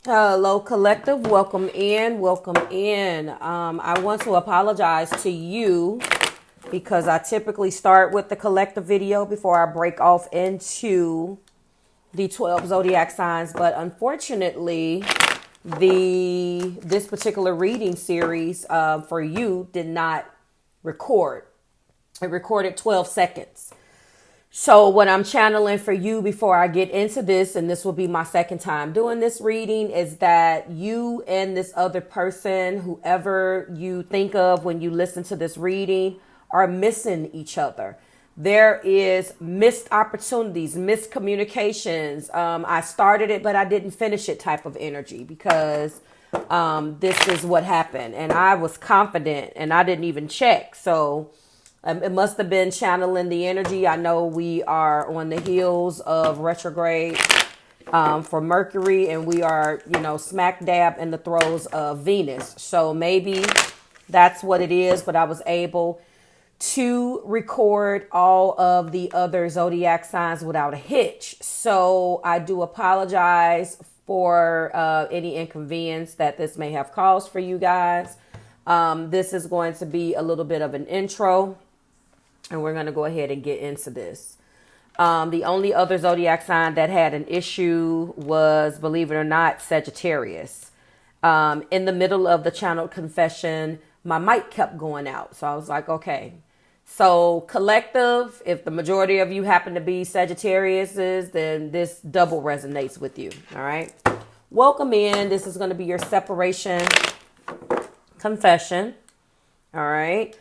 Hello, collective. Welcome in. Welcome in. I want to apologize to you because I typically start with the collective video before I break off into the 12 zodiac signs. But unfortunately, this particular reading series for you did not record. It recorded 12 seconds. So what I'm channeling for you before I get into this, and this will be my second time doing this reading, is that you and this other person, whoever you think of when you listen to this reading, are missing each other. There is missed opportunities, miscommunications. I started it, but I didn't finish it type of energy because this is what happened. And I was confident and I didn't even check. So it must have been channeling the energy. I know we are on the heels of retrograde for Mercury, and we are, smack dab in the throes of Venus. So maybe that's what it is, but I was able to record all of the other zodiac signs without a hitch. So I do apologize for any inconvenience that this may have caused for you guys. This is going to be a little bit of an intro, and we're going to go ahead and get into this. The only other zodiac sign that had an issue was, believe it or not, Sagittarius. In the middle of the channeled confession, my mic kept going out. So I was like, okay. So collective, if the majority of you happen to be Sagittariuses, then this double resonates with you. All right. Welcome in. This is going to be your separation confession. All right.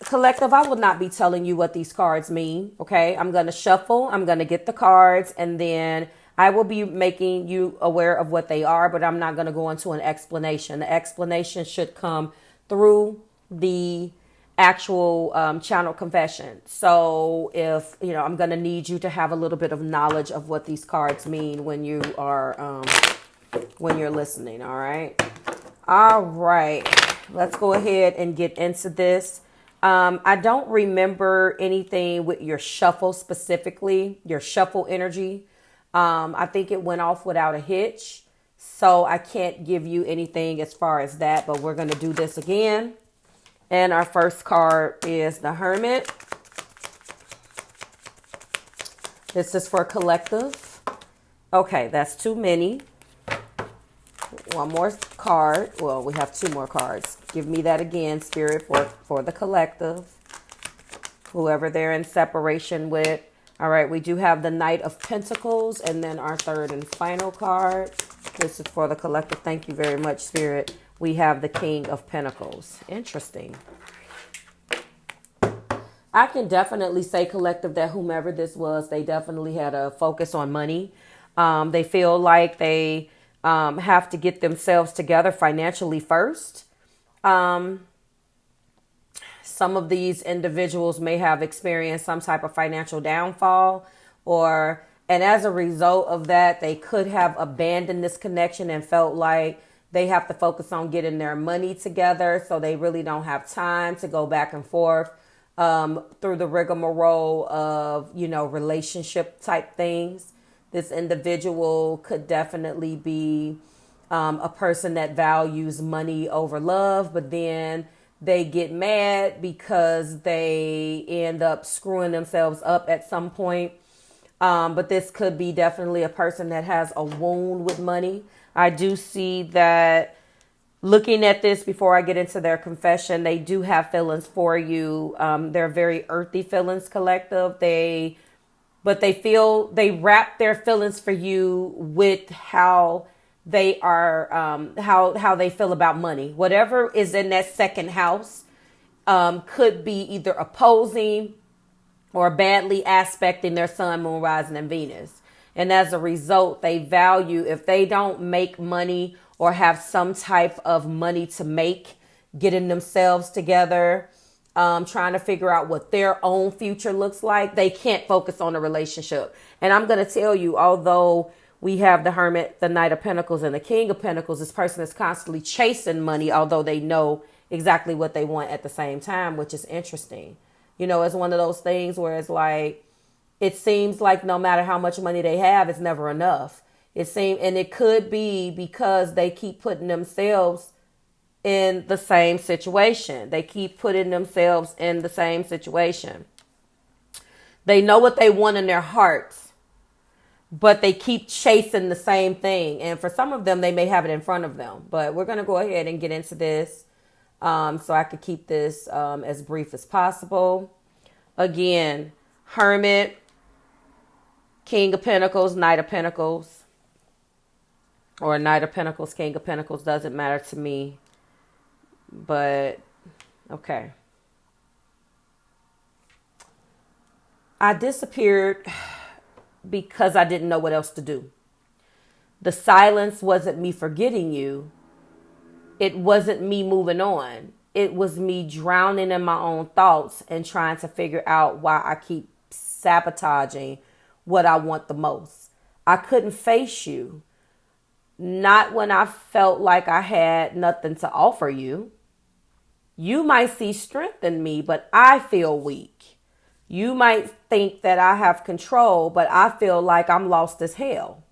Collective, I will not be telling you what these cards mean. Okay. I'm going to shuffle. I'm going to get the cards, and then I will be making you aware of what they are, but I'm not going to go into an explanation. The explanation should come through the actual channel confession. So if, I'm going to need you to have a little bit of knowledge of what these cards mean when you are, when you're listening. All right. All right. Let's go ahead and get into this. I don't remember anything with your shuffle specifically, your shuffle energy. I think it went off without a hitch. So I can't give you anything as far as that, but we're going to do this again. And our first card is the Hermit. This is for collective. Okay, that's too many. One more card. Well, we have two more cards. Give me that again, Spirit, for the collective. Whoever they're in separation with. All right, we do have the Knight of Pentacles, and then our third and final card. This is for the collective. Thank you very much, Spirit. We have the King of Pentacles. Interesting. I can definitely say, collective, that whomever this was, they definitely had a focus on money. They feel like they have to get themselves together financially first. Some of these individuals may have experienced some type of financial downfall, and as a result of that, they could have abandoned this connection and felt like they have to focus on getting their money together. So they really don't have time to go back and forth through the rigmarole of, relationship type things. This individual could definitely be a person that values money over love, but then they get mad because they end up screwing themselves up at some point. But this could be definitely a person that has a wound with money. I do see that, looking at this before I get into their confession, they do have feelings for you. They're very earthy feelings, collective. But they wrap their feelings for you with how they are, how they feel about money. Whatever is in that second house could be either opposing or badly aspecting their sun, moon, rising, and Venus. And as a result, they value, if they don't make money or have some type of money to make, getting themselves together, trying to figure out what their own future looks like, they can't focus on a relationship. And I'm going to tell you, although we have the Hermit, the Knight of Pentacles, and the King of Pentacles, this person is constantly chasing money, although they know exactly what they want at the same time, which is interesting. It's one of those things where it's like, it seems like no matter how much money they have, it's never enough. It seems, and it could be because they keep putting themselves in the same situation. They keep putting themselves in the same situation. They know what they want in their hearts, but they keep chasing the same thing. And for some of them, they may have it in front of them. But we're going to go ahead and get into this so I could keep this as brief as possible. Again, Hermit, King of Pentacles, Knight of Pentacles, or Knight of Pentacles, King of Pentacles, doesn't matter to me. But, okay. I disappeared because I didn't know what else to do. The silence wasn't me forgetting you. It wasn't me moving on. It was me drowning in my own thoughts and trying to figure out why I keep sabotaging what I want the most. I couldn't face you. Not when I felt like I had nothing to offer you. You might see strength in me, but I feel weak. You might think that I have control, but I feel like I'm lost as hell.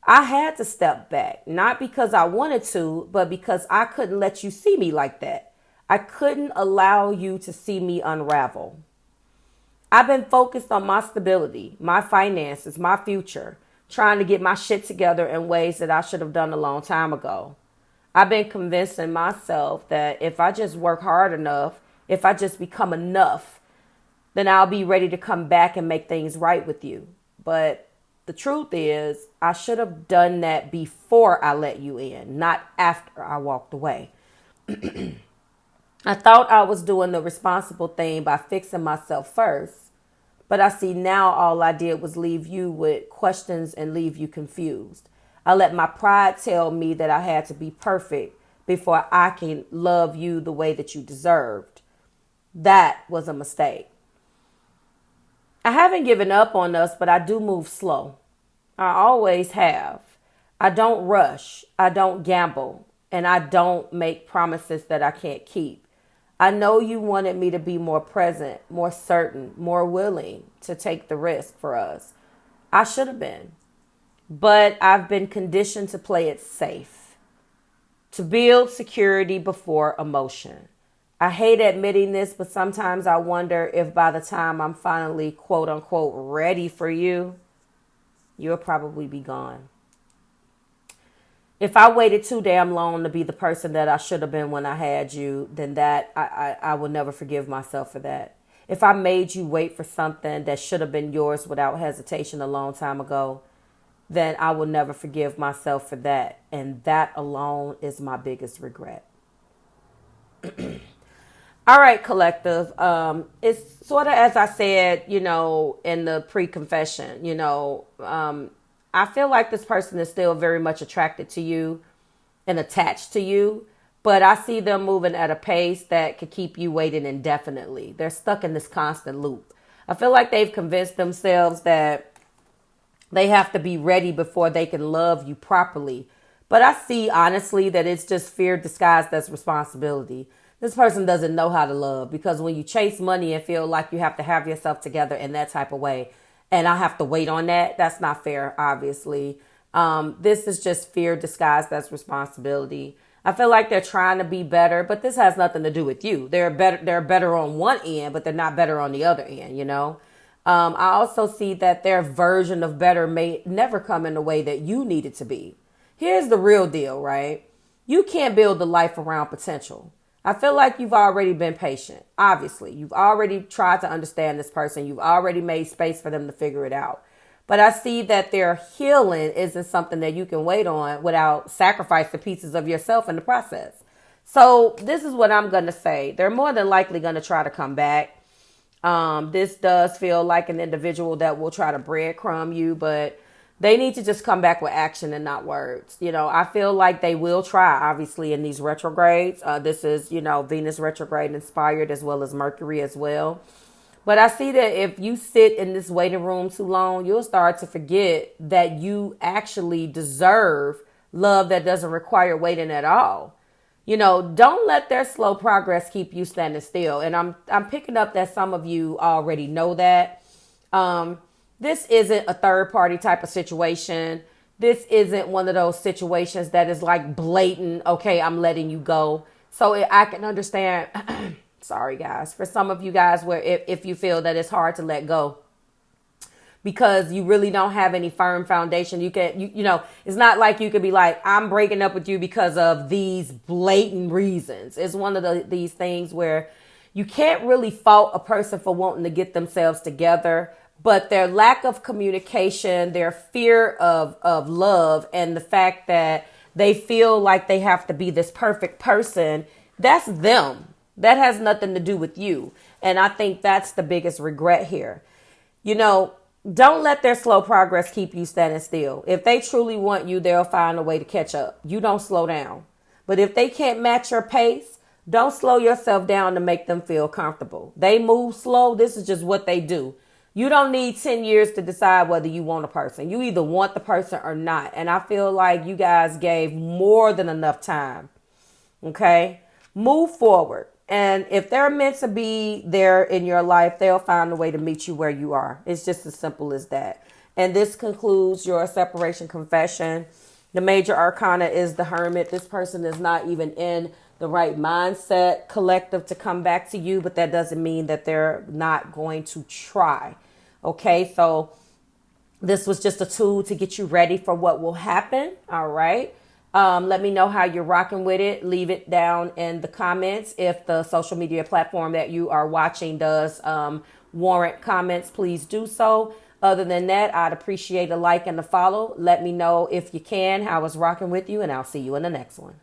I had to step back, not because I wanted to, but because I couldn't let you see me like that. I couldn't allow you to see me unravel. I've been focused on my stability, my finances, my future, trying to get my shit together in ways that I should have done a long time ago. I've been convincing myself that if I just work hard enough, if I just become enough, then I'll be ready to come back and make things right with you. But the truth is, I should have done that before I let you in, not after I walked away. I thought I was doing the responsible thing by fixing myself first, but I see now all I did was leave you with questions and leave you confused. I let my pride tell me that I had to be perfect before I can love you the way that you deserved. That was a mistake. I haven't given up on us, but I do move slow. I always have. I don't rush. I don't gamble. And I don't make promises that I can't keep. I know you wanted me to be more present, more certain, more willing to take the risk for us. I should have been. But I've been conditioned to play it safe, to build security before emotion. I hate admitting this, but sometimes I wonder if by the time I'm finally, quote unquote, ready for you, you'll probably be gone. If I waited too damn long to be the person that I should have been when I had you, then that I will never forgive myself for that. If I made you wait for something that should have been yours without hesitation a long time ago, then I will never forgive myself for that. And that alone is my biggest regret. All right, collective. It's sort of as I said, in the pre-confession, I feel like this person is still very much attracted to you and attached to you, but I see them moving at a pace that could keep you waiting indefinitely. They're stuck in this constant loop. I feel like they've convinced themselves that they have to be ready before they can love you properly. But I see, honestly, that it's just fear disguised as responsibility. This person doesn't know how to love, because when you chase money and feel like you have to have yourself together in that type of way, and I have to wait on that, that's not fair, obviously. This is just fear disguised as responsibility. I feel like they're trying to be better, but this has nothing to do with you. They're better on one end, but they're not better on the other end, I also see that their version of better may never come in the way that you need it to be. Here's the real deal, right? You can't build a life around potential. I feel like you've already been patient. Obviously, you've already tried to understand this person. You've already made space for them to figure it out. But I see that their healing isn't something that you can wait on without sacrificing pieces of yourself in the process. So this is what I'm going to say. They're more than likely going to try to come back. This does feel like an individual that will try to breadcrumb you, but they need to just come back with action and not words. I feel like they will try, obviously, in these retrogrades. This is, Venus retrograde inspired, as well as Mercury as well. But I see that if you sit in this waiting room too long, you'll start to forget that you actually deserve love that doesn't require waiting at all. Don't let their slow progress keep you standing still. And I'm picking up that some of you already know that. This isn't a third party type of situation. this isn't one of those situations that is like blatant, okay, I'm letting you go. So I can understand, sorry guys, for some of you guys where if you feel that it's hard to let go because you really don't have any firm foundation, you know, it's not like you could be like, I'm breaking up with you because of these blatant reasons. It's one of these things where you can't really fault a person for wanting to get themselves together, but their lack of communication, their fear of love, and the fact that they feel like they have to be this perfect person, that's them. That has nothing to do with you. And I think that's the biggest regret here. You know, don't let their slow progress keep you standing still. If they truly want you, they'll find a way to catch up. You don't slow down. But if they can't match your pace, don't slow yourself down to make them feel comfortable. They move slow. This is just what they do. You don't need 10 years to decide whether you want a person. You either want the person or not. And I feel like you guys gave more than enough time. Okay? Move forward. And if they're meant to be there in your life, they'll find a way to meet you where you are. It's just as simple as that. And this concludes your separation confession. The major arcana is the Hermit. This person is not even in the right mindset collective to come back to you, but that doesn't mean that they're not going to try. Okay, so this was just a tool to get you ready for what will happen. All right. Let me know how you're rocking with it. Leave it down in the comments. If the social media platform that you are watching does warrant comments, please do so. Other than that, I'd appreciate a like and a follow. Let me know if you can how it's rocking with you, and I'll see you in the next one.